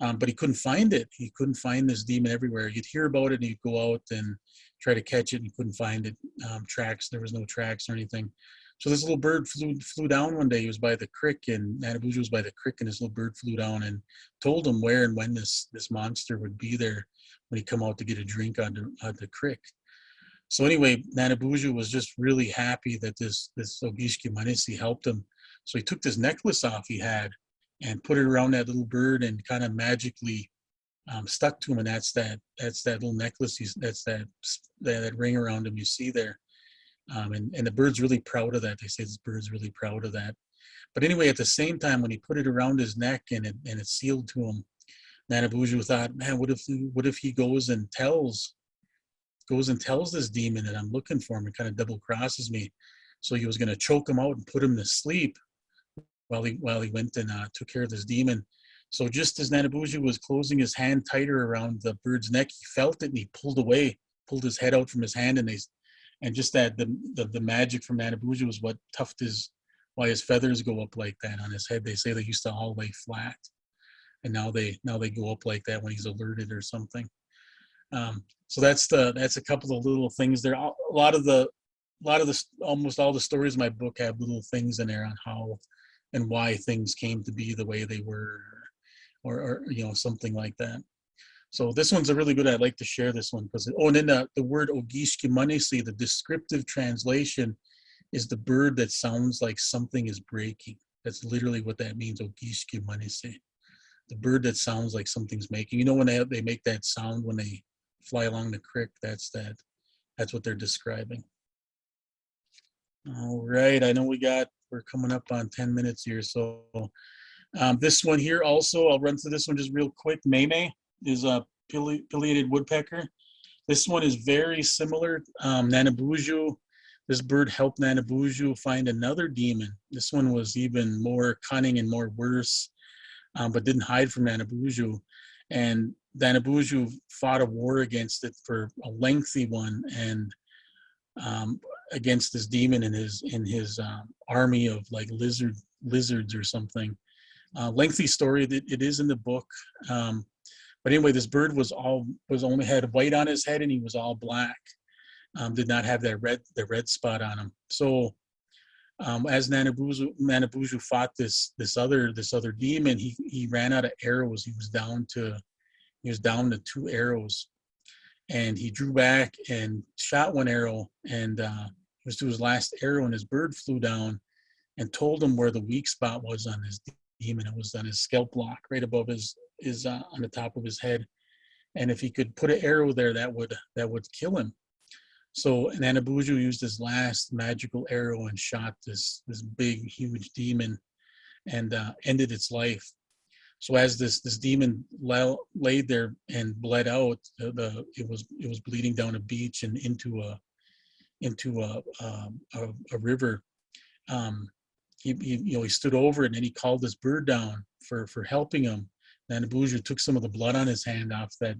But he couldn't find it. He couldn't find this demon everywhere. You'd hear about it and you'd go out and try to catch it, and you couldn't find it. There was no tracks or anything. So this little bird flew down one day. He was by the creek, and Nanabuju was by the creek, and this little bird flew down and told him where and when this monster would be there when he come out to get a drink on the creek. So anyway, Nanabuju was just really happy that this Ogimaagiizhig-Charles helped him. So he took this necklace off he had and put it around that little bird, and kind of magically stuck to him. And that's that little necklace. That's that ring around him you see there. And the bird's really proud of that. They say this bird's really proud of that. But anyway, at the same time, when he put it around his neck and it sealed to him, Nanabuju thought, man, what if he goes and tells this demon that I'm looking for him, and kind of double crosses me. So he was going to choke him out and put him to sleep while he went and took care of this demon. So just as Nanabuju was closing his hand tighter around the bird's neck, he felt it and he pulled away, pulled his head out from his hand, and just that the magic from Nanabuju was what why his feathers go up like that on his head. They say they used to all lay flat, and now they go up like that when he's alerted or something. So that's a couple of little things there. Almost all the stories in my book have little things in there on how and why things came to be the way they were, or something like that. So this one's a really good. I'd like to share this one because and then the word Ogimaagiizhig-Charles, the descriptive translation is the bird that sounds like something is breaking. That's literally what that means, Ogimaagiizhig-Charles. The bird that sounds like something's making. When they make that sound when they fly along the creek, that's what they're describing. All right, I know we're coming up on 10 minutes here. So this one here also, I'll run through this one just real quick. Meme is a pileated woodpecker. This one is very similar. Nanabuju, this bird helped Nanabuju find another demon. This one was even more cunning and more worse, but didn't hide from Nanabuju. And Nanabuju fought a war against it for a lengthy one, and against this demon in his army of like lizards or something. Lengthy story. It is in the book. But anyway, this bird only had white on his head, and he was all black. Did not have the red spot on him. So as Nanabuju fought this other demon, he ran out of arrows. He was down to 2 arrows, and he drew back and shot 1 arrow, and it was to his last arrow, and his bird flew down and told him where the weak spot was on his demon. It was on his scalp lock, right above his on the top of his head, and if he could put an arrow there, that would kill him. So Nanabuju used his last magical arrow and shot this big, huge demon, and ended its life. So as this demon laid there and bled out, it was bleeding down a beach and into a river. He stood over it, and then he called this bird down for helping him. Nanabuju took some of the blood on his hand off that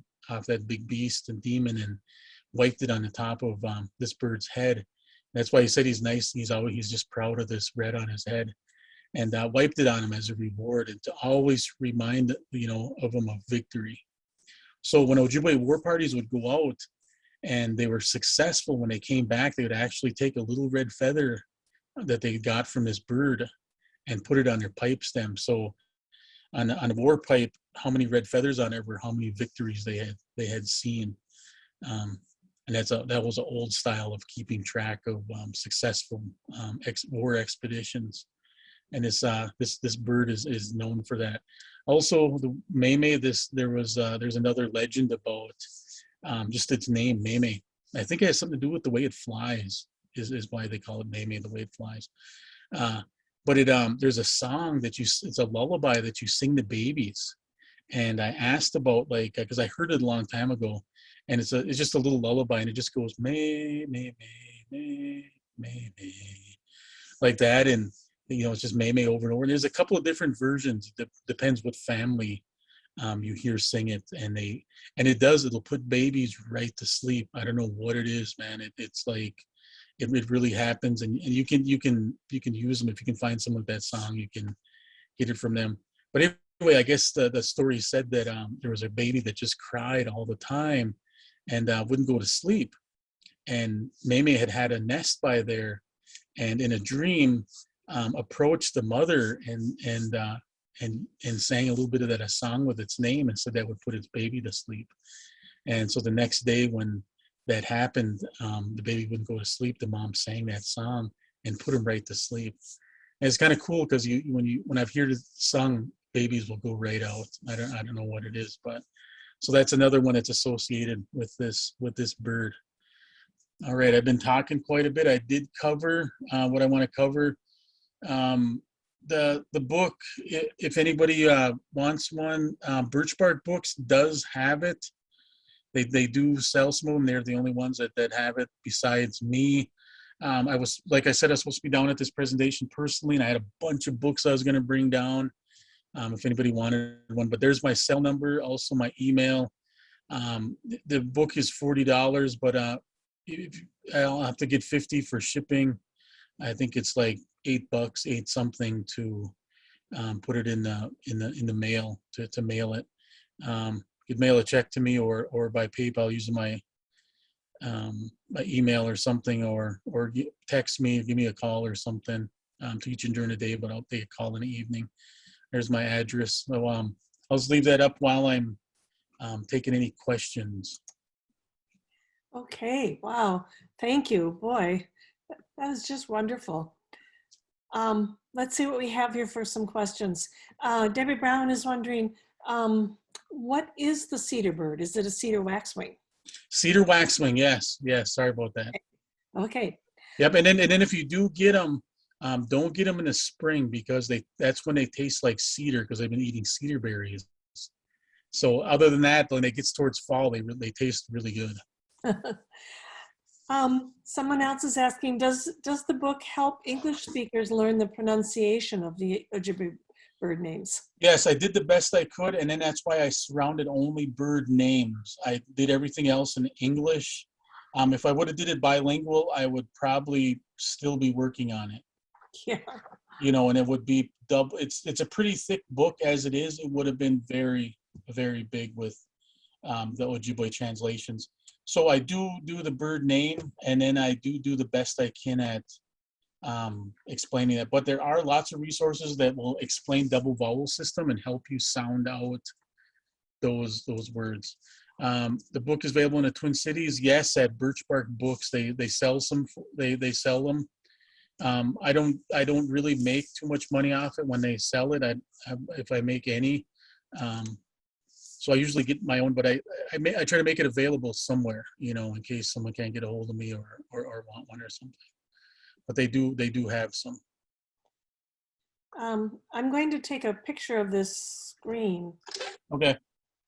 big beast and demon and wiped it on the top of this bird's head. That's why he said he's nice. He's just proud of this red on his head, and wiped it on him as a reward, and to always remind of him of victory. So when Ojibwe war parties would go out and they were successful, when they came back, they would actually take a little red feather that they got from this bird and put it on their pipe stem. So on a war pipe, how many red feathers on it were how many victories they had seen. And that was an old style of keeping track of successful war expeditions. And this bird is known for that. Also, the meme. There's another legend about just its name, meme. I think it has something to do with the way it flies. Is why they call it meme, the way it flies. But there's a song it's a lullaby that you sing to babies. And I asked about because I heard it a long time ago, and it's just a little lullaby, and it just goes me me me me me me like that, and it's just me me over and over. And there's a couple of different versions. It depends what family you hear sing it, and it'll put babies right to sleep. I don't know what it is, man. It's like it really happens, and you can use them if you can find someone with that song. You can get it from them. But anyway, I guess the story said that there was a baby that just cried all the time and wouldn't go to sleep. And Meme had a nest by there, and in a dream approached the mother and sang a little bit of a song with its name, and said that would put its baby to sleep. And so the next day when that happened, the baby wouldn't go to sleep. The mom sang that song and put him right to sleep. And it's kind of cool because when I've heard it sung, babies will go right out. I don't know what it is, but so that's another one that's associated with this bird. All right, I've been talking quite a bit. I did cover what I want to cover. The book, if anybody wants one, Birch Bark Books does have it. They do sell some of them. They're the only ones that have it besides me. I was, like I said, I was supposed to be down at this presentation personally, and I had a bunch of books I was going to bring down. if anybody wanted one. But there's my cell number, also my email. The book is $40, but if, I'll have to get 50 for shipping. I think it's like $8, 8 something to put it in the mail to mail it. You could mail a check to me or by PayPal using my email or something, or text me, give me a call or something. Teaching during the day, but I'll take a call in the evening. There's my address. So I'll just leave that up while I'm taking any questions. Okay, wow, thank you, boy, that was just wonderful. Let's see what we have here for some questions. Debbie Brown is wondering, what is the cedar bird? Is it a cedar waxwing? Cedar waxwing, yes. Sorry about that. Okay. Yep, and then if you do get them, don't get them in the spring because that's when they taste like cedar because they've been eating cedar berries. So other than that, when it gets towards fall, they taste really good. Someone else is asking, does the book help English speakers learn the pronunciation of the Ojibwe bird names? Yes, I did the best I could, and then that's why I surrounded only bird names. I did everything else in English. If I would have did it bilingual, I would probably still be working on it. Yeah. And it would be double. It's a pretty thick book as it is. It would have been very, very big with the Ojibwe translations. So I do the bird name, and then I do the best I can at explaining it. But there are lots of resources that will explain double vowel system and help you sound out those words. The book is available in the Twin Cities. Yes, at Birch Bark Books, they sell some. They sell them. I don't really make too much money off it when they sell it. If I make any. So I usually get my own, but I try to make it available somewhere, in case someone can't get a hold of me or want one or something. But they do have some. I'm going to take a picture of this screen. Okay.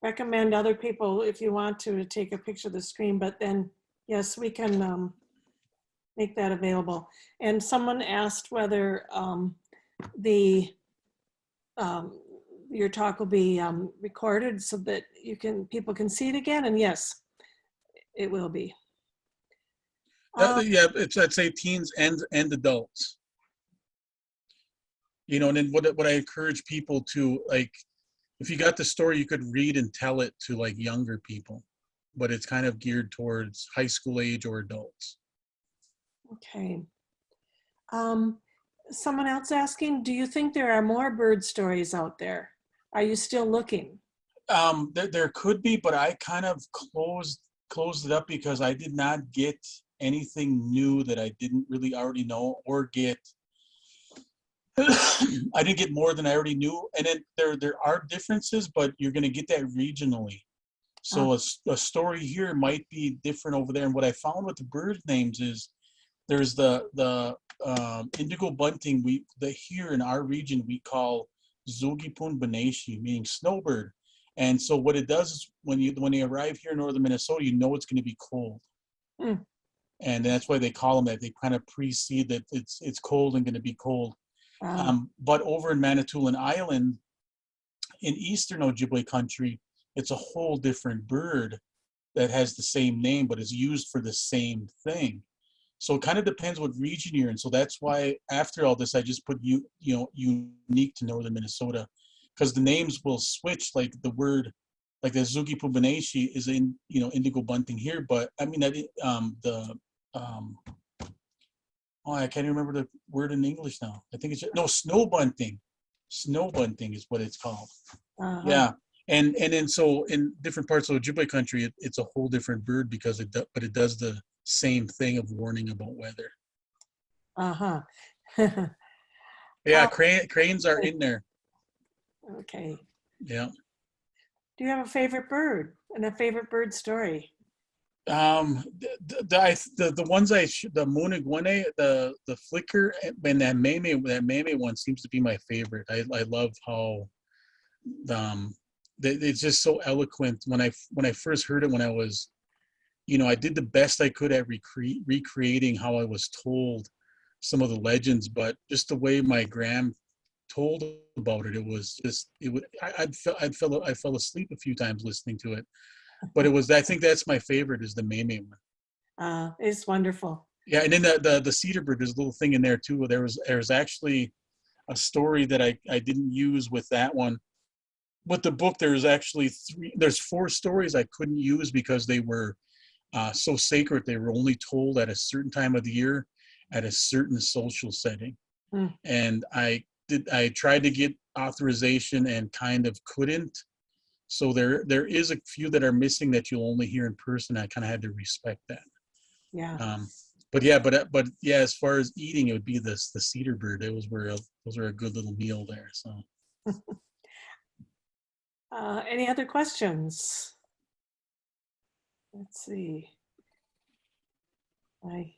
Recommend other people, if you want to take a picture of the screen, but then, yes, we can make that available. And someone asked whether your talk will be recorded so that people can see it again, and yes, it will be. Yeah, I'd say teens and adults. And then what I encourage people to, like, if you got the story, you could read and tell it to like younger people, but it's kind of geared towards high school age or adults. Okay. Someone else asking, do you think there are more bird stories out there? Are you still looking? There could be, but I kind of closed it up because I did not get anything new that I didn't really already know or get. I didn't get more than I already knew, and then there are differences, but you're going to get that regionally. So a story here might be different over there. And what I found with the bird names is there's the indigo bunting. Here in our region we call Ogimaagiizhig-Charles, meaning snowbird. And so what it does is when you arrive here in northern Minnesota, you know it's going to be cold. Mm. And that's why they call them that. They kind of precede that it's cold and going to be cold. But over in Manitoulin Island, in eastern Ojibwe country, it's a whole different bird that has the same name, but is used for the same thing. So it kind of depends what region you're in. So that's why after all this, I just put unique to northern Minnesota, because the names will switch. Like the word, like the Ogimaagiizhig is in indigo bunting here, but I mean I can't remember the word in English now. I think it's snow bunting. Snow bunting is what it's called. Uh-huh. Yeah. And then so in different parts of Ojibwe country, it's a whole different bird because it does the same thing of warning about weather. Uh-huh. Yeah, cranes are in there. Okay. Yeah. Do you have a favorite bird and a favorite bird story? The ones the Mooniguane, the flicker, and that meme one seems to be my favorite. I love how it's just so eloquent. When I first heard it, when I was, I did the best I could at recreating how I was told some of the legends, but just the way my gram told about it, it was just, it would, I fell asleep a few times listening to it. But it was, I think that's my favorite, is the Meme one. It's wonderful. Yeah, and then the cedar bird, there's a little thing in there too. Where there was actually a story that I didn't use with that one. But the book, there's four stories I couldn't use because they were so sacred. They were only told at a certain time of the year, at a certain social setting. Mm. And I tried to get authorization and kind of couldn't. So there is a few that are missing that you'll only hear in person. I kind of had to respect that. Yeah. But yeah, as far as eating, it would be the cedar bird. Those were a good little meal there. So. Any other questions? Let's see. I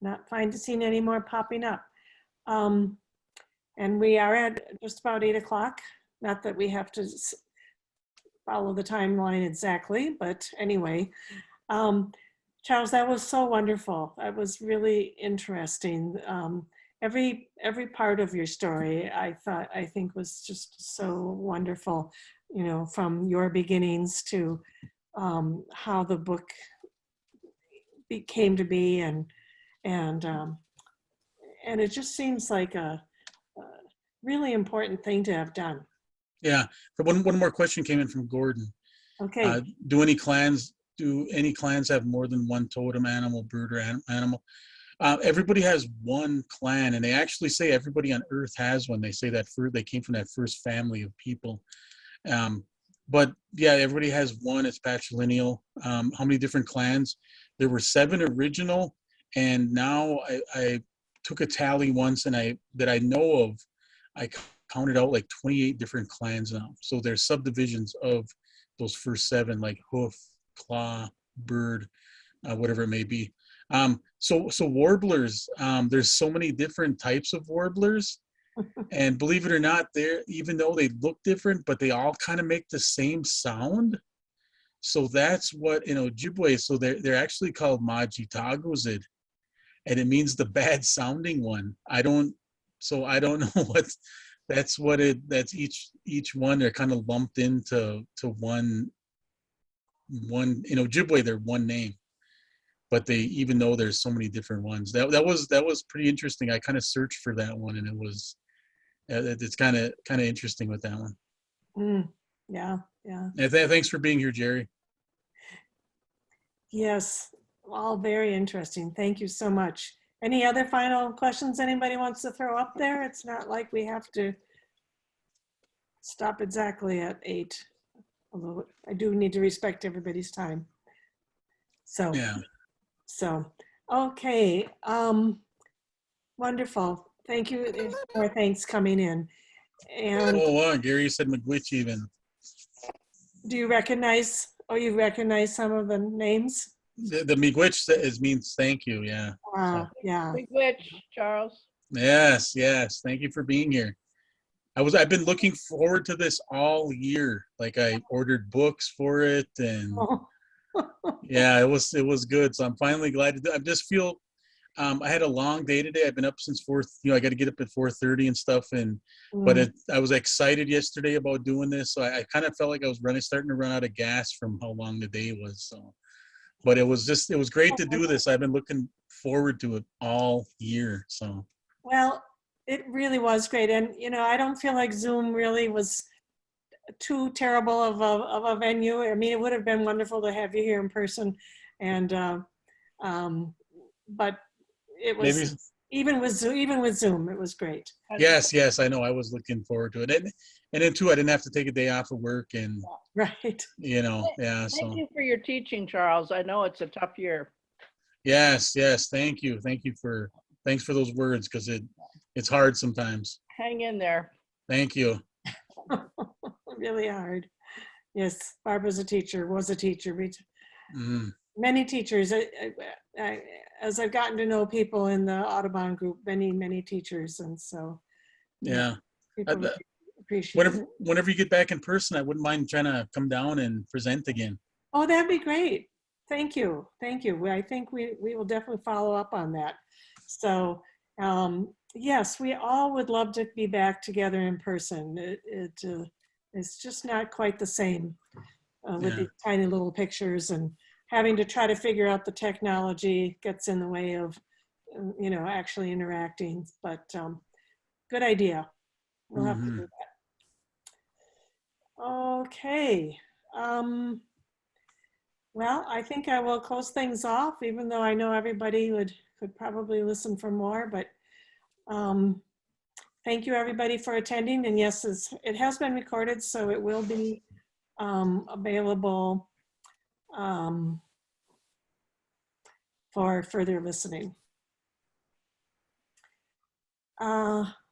not seeing any more popping up. And we are at just about 8 o'clock. Not that we have to follow the timeline exactly, but anyway. Charles, that was so wonderful. That was really interesting. Every part of your story, I think was just so wonderful, you know, from your beginnings to how the book came to be, and it just seems like a really important thing to have done. Yeah. One more question came in from Gordon. Okay. Do any clans have more than one totem animal, bird, or animal? Everybody has one clan, and they actually say everybody on Earth has one. They say that they came from that first family of people. But yeah, everybody has one. It's patrilineal. How many different clans? There were 7 original, and now I took a tally once, and that I know of, I counted out like 28 different clans now. So there's subdivisions of those first 7, like hoof, claw, bird, whatever it may be. So warblers, there's so many different types of warblers, and believe it or not, even though they look different, but they all kind of make the same sound. So that's what in Ojibwe. So they're actually called Ogimaagiizhig-Charles, and it means the bad sounding one. I don't know what that's each one. They're kind of lumped into one in Ojibwe. They're one name. But even though there's so many different ones, that was pretty interesting. I kind of searched for that one, and it's kind of interesting with that one. Yeah. Thanks for being here, Jerry. Yes, all very interesting. Thank you so much. Any other final questions anybody wants to throw up there? It's not like we have to stop exactly at 8, although I do need to respect everybody's time. So. Yeah. So, okay, wonderful. Thank you. There's more thanks coming in. And wow, Gary said Miigwech even. do you recognize some of the names? The Miigwech means thank you. Yeah. Yeah. Miigwech, Charles. Yes. Thank you for being here. I've been looking forward to this all year. Like I ordered books for it, and yeah, it was good. So I'm finally glad to do. I just feel I had a long day today. I've been up since 4. I got to get up at 4:30 and stuff. But I was excited yesterday about doing this. So I kind of felt like I was starting to run out of gas from how long the day was. So, but it was great to do this. I've been looking forward to it all year. So. Well, it really was great, and I don't feel like Zoom really was too terrible of a venue. I mean, it would have been wonderful to have you here in person, and but it was Maybe. even with Zoom, it was great. Yes, I know. I was looking forward to it, and then too, I didn't have to take a day off of work, and right. yeah. Thank you for your teaching, Charles. I know it's a tough year. Yes. Thank you. Thanks for those words, because it's hard sometimes. Hang in there. Thank you. Really hard. Yes, Barbara's was a teacher. Many teachers. As I've gotten to know people in the Audubon group, many teachers, and so yeah. People really appreciate it. Whenever you get back in person, I wouldn't mind trying to come down and present again. Oh, that'd be great. Thank you. I think we will definitely follow up on that. So Yes, we all would love to be back together in person. It's just not quite the same with Yeah. these tiny little pictures, and having to try to figure out the technology gets in the way of, actually interacting. But good idea. We'll have to Mhm. do that. Okay. Well, I think I will close things off, even though I know everybody could probably listen for more. But thank you, everybody, for attending. And yes, it has been recorded, so it will be available for further listening.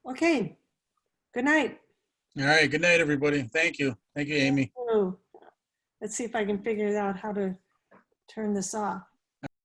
Okay. Good night. All right. Good night, everybody. Thank you. Thank you, Amy. Oh, let's see if I can figure out how to turn this off.